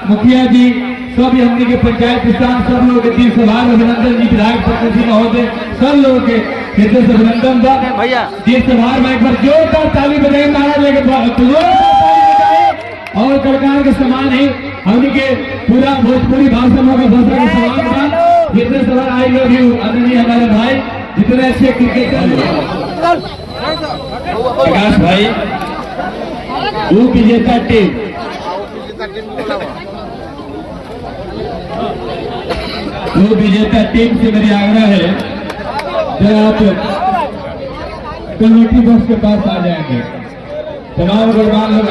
मुखिया जी, सब हमने के पंचायत प्रधान, सब लोग के दिल से अभिनंदन जी, विधायक प्रतिनिधि महोदय, सब लोगों के हृदय से अभिनंदन बा भैया। दिल से बाहर में एक बार जोरदार ताली बजाइए महाराज लेके, और कलाकार के समान ही हमने के पूरा भोजपुरी भाषा में भाषा के समान बा। जितने सवाल आई लव यू आदरणीय हमारे भाई, जितने अच्छे क्रिकेटर प्रकाश भाई, वो विजेता टीम से मेरी आग्रह है जरा आप कमेटी बॉक्स के पास आ जाएंगे। तमाम गुणवान लोग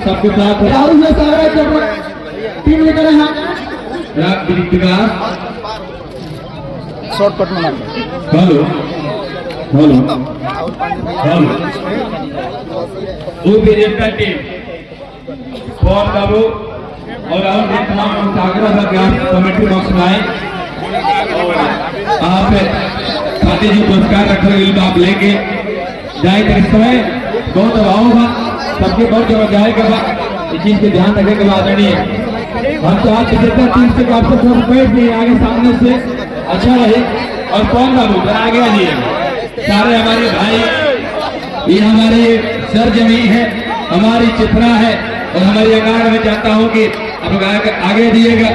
सबके साथ टीम लेकर शॉर्टकट में हेलो हेलो हेलो वो विजेता टीम पवन बाबू और तमाम आग्रह है कि आप कमेटी बॉक्स में आए और आप खाते जी पुरस्कार रखे आप लेके जाए। इस समय बहुत दबाव होगा, सबके बहुत जगह जाएगा, इस चीज पे ध्यान रखने के बाद नहीं है। हम तो आज विजेता टीम से आपसे थोड़ा बैठ नहीं आगे सामने से अच्छा रहे। और कौन बाबू आगे आ जाइए, सारे हमारे भाई, ये हमारे सर जमीन है, हमारी चित्रा है, और हमारी अगाड़ में चाहता हूँ कि आप आगे दिएगा।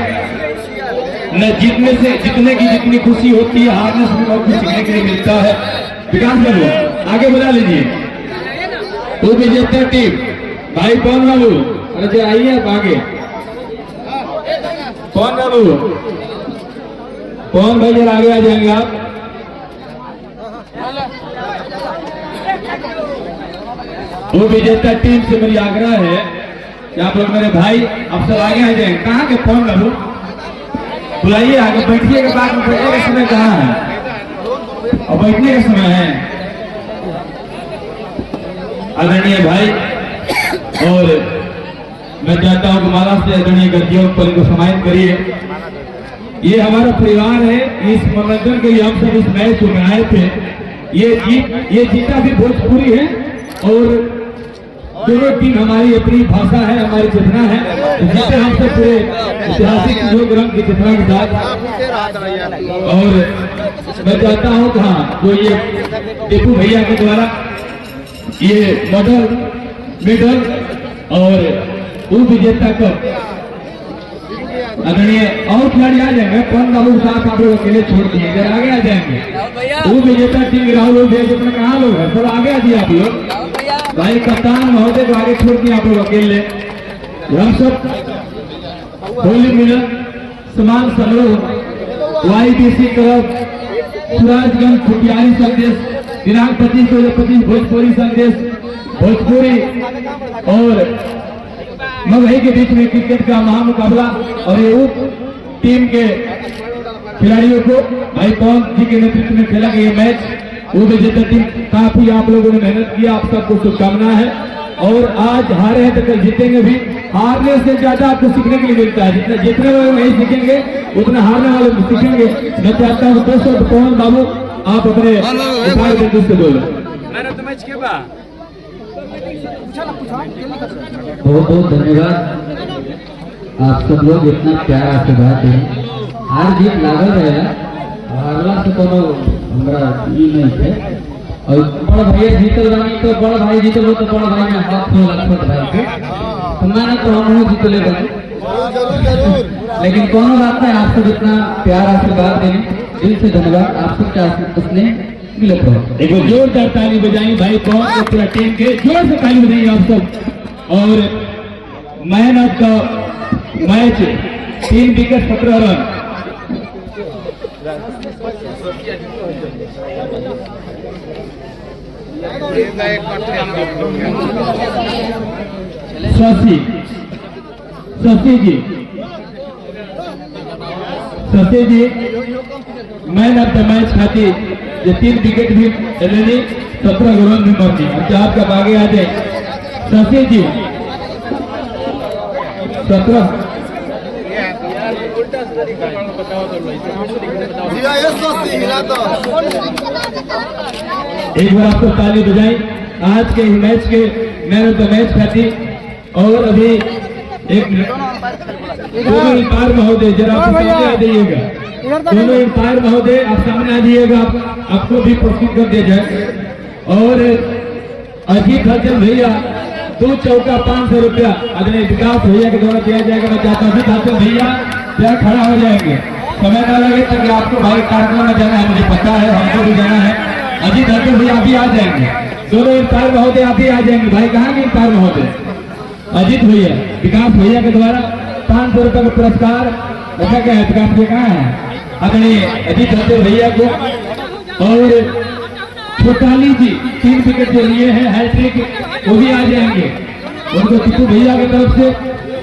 न जीतने से जितने की जितनी खुशी होती है, हारने से बहुत कुछ सीखने के लिए मिलता है। विकास बाबू आगे बुला लीजिए, वो विजेता टीम भाई पवन बाबू, अरे आइए आप आगे। पवन बाबू, पवन भाई जरा आगे आ जाएंगे आप। वो विजेता टीम से मेरी आग्रह है कि आप लोग मेरे भाई आप सब आगे आ जाएंगे। कहाँ के पवन बाबू बुलाइए आगे, बैठिए के बाद में बैठने का समय कहाँ है, और बैठने का समय है। आदरणीय भाई, और मैं चाहता हूं कि महाराज से आदरणीय गद्दियों पर इनको सम्मानित करिए। ये हमारा परिवार है, इस मनोरंजन के लिए हम सब इस मैच को बनाए थे। ये जीता भी भोजपुरी है, और दोनों टीम हमारी अपनी भाषा है, हमारी चेतना है, जिसे हम सब पूरे ऐतिहासिक योग रंग की चेतना के साथ। और मैं चाहता हूँ कि हाँ, जो ये टीपू भैया के द्वारा ये मेडल और वो विजेता कप आदरणीय और खिलाड़ी आ जाएंगे। पवन बाबू के साथ आप लोग अकेले छोड़ दिए, जरा आगे आ जाएंगे। वो विजेता टीम राहुल में कहाँ लोग है, सब आगे आ दिए आप लोग। भाई कप्तान महोदय को आगे छोड़ दिए आप लोग अकेले। हम सब होली मिलन समान समारोह YBC क्लब सुराजगंज खुटियारी संदेश दिनांक 25/25 भोजपुरी संदेश भोजपुरी और मगही के बीच में क्रिकेट का महामुकाबला। और ये उप टीम के खिलाड़ियों को भाई पवन जी के नेतृत्व में खेला गया मैच। वो विजेता टीम काफी आप लोगों ने मेहनत किया, आप सबको शुभकामना है। और आज हारे हैं तो कल जीतेंगे भी। हारने से ज्यादा आपको सीखने के लिए मिलता है, जितना जीतने वाले नहीं सीखेंगे उतना हारने वाले सीखेंगे। मैं चाहता हूँ दोस्तों पवन बाबू आप अपने बिंदु से बोलो। बहुत बहुत धन्यवाद, आप सब लोग इतना प्यार आशीर्वाद दें। हार जीत लागल रहेगा, हारला से कोनो हमरा ई नहीं है। और बड़ भैया जीतल बानी तो बड़ भाई जीतल हो तो बड़ भाई में हाथ खोल छोट भाई के तुम्हारा तो हम जीतले बानी, लेकिन कोनो बात नहीं। आप सब इतना प्यार आशीर्वाद देने दिल से धन्यवाद। आप सबके आशीर्वाद ने मिलत रहो। एक जोरदार ताली बजाई भाई पवन के पूरा टीम के, जोर से ताली बजाइए आप सब। और man of the match 3 wicket 17 run. Shashi ji man of the match खातिर ये 3 विकेट भी लेनी, 17 रन भी मरनी। अच्छा आपका आगे आ जाए शशि जी 17। एक बार आपको ताली बजाई आज के मैच के मैन ऑफ द मैच खातिर। और अभी एक मिनट, दोनों एम्पायर महोदय जरा आप सामने आ जाइएगा। दोनों एम्पायर महोदय आप सामने आ जाइएगा, आपको भी पुरस्कृत कर दिया जाए। और अजीत हसन भैया 2 चौका 500 रुपया अगले विकास भैया के द्वारा दिया जाएगा। मैं चाहता हूँ हसन भैया क्या खड़ा हो जाएंगे, समय न लगे ताकि आपको भाई कार्यक्रम में जाना है, मुझे पता है, हमको भी जाना है। अजीत हसन भैया अभी आ जाएंगे, दोनों एम्पायर महोदय अभी आ जाएंगे। भाई कहाँ के एम्पायर महोदय? अजीत भैया विकास भैया के द्वारा 500 रुपये का पुरस्कार रखा गया है। विकास भैया कहाँ है? आदरणीय अजीत हसन भैया को। और छोटाली जी 3 विकेट जो लिए हैं हैट्रिक, वो भी आ जाएंगे। उनको टीपू भैया की तरफ से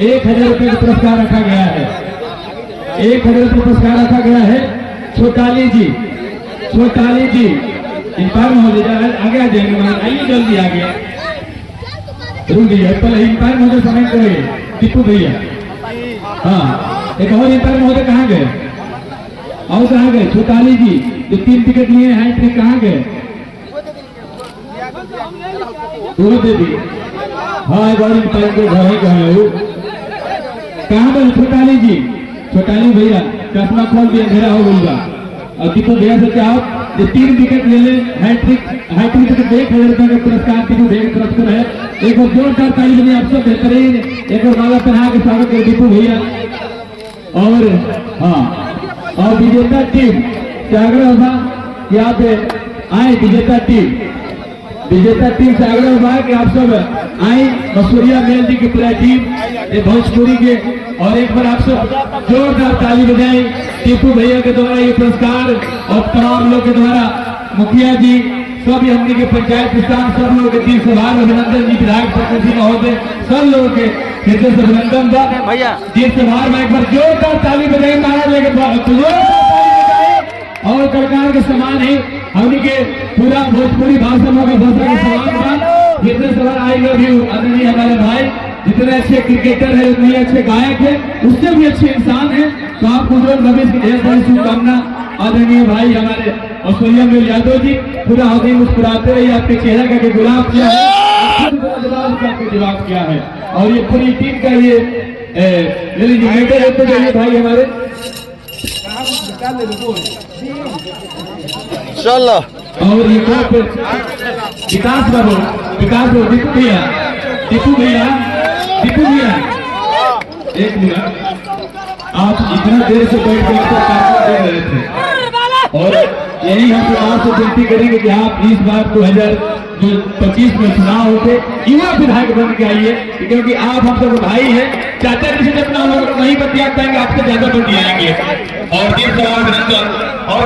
1000 रुपये का पुरस्कार रखा गया है। 1000 रुपये पुरस्कार रखा गया है। छोटाली जी एम्पायर महोदय आगे आ जाएंगे, आइए जल्दी आगे, रुक जाइए पहले एम्पायर महोदय समय करेंगे। टीपू भैया, हाँ एक और एम्पायर महोदय कहाँ गए? और कहाँ गए? छोटाली जी जो 3 विकेट लिए हैं हैट्रिक, कहाँ गए? दोनों दे दी। हाँ एक और एम्पायर को घर ही कहाँ है वो, कहाँ गए? छोटाली जी, छोटाली भैया चश्मा खोल दिया, अंधेरा हो गया। और टीपू भैया से क्या हो जो 3 विकेट ले ले हैट्रिक तो 1000 रुपये का पुरस्कार टीपू भैया की तरफ से है। एक और जोरदार ताली बनी, आप सब बेहतरीन एक और माला पहना के स्वागत करें टीपू भैया। और हाँ, और विजेता टीम से आग्रह होगा कि आप आए, विजेता टीम से आग्रह होगा कि आप सब आए। मसूरिया मेल जी की पूरा टीम ये भोजपुरी के, और एक बार आप सब जोरदार ताली बजाएं टीपू भैया के द्वारा ये पुरस्कार, और तमाम लोग के द्वारा मुखिया जी सभी हमने के पंचायत प्रधान सब लोगों के दिल से भार अभिनंदन जी, विधायक सरपंच महोदय सब लोगों के हृदय से अभिनंदन भैया, दिल से भार में एक बार जोरदार ताली बजाएं महाराज लेके, और सरकार के समान ही हमने के पूरा भोजपुरी भाषा में भाषा के समान था। जितने सवाल आई लव यू आदरणीय हमारे भाई, जितने अच्छे क्रिकेटर है, उतने अच्छे गायक है, उससे भी अच्छे इंसान है। तो आपको उज्जवल भविष्य की ढेर सारी शुभकामना। आदरणीय भाई हमारे औसोलिया मेल यादव जी पूरा हौसले मुस्कुराते रहिए, आपके चेहरा का गुलाब किया है, जवाब किया है। और ये पूरी टीम का ये ले लीजिए मेडल है, तो जाइए भाई हमारे चलो। और ये विकास बाबू टीपू भैया एक मिनट, आप इतना देर से बैठ कर दे रहे थे, और यही हम आपसे विनती करेंगे कि आप इस बार 2025 में चुनाव होते युवा विधायक बन के आइए, क्योंकि आप हम सब भाई हैं। चाचा जी से जब ना हम नहीं बतिया पाएंगे, आपसे ज्यादा बतियाएंगे। और और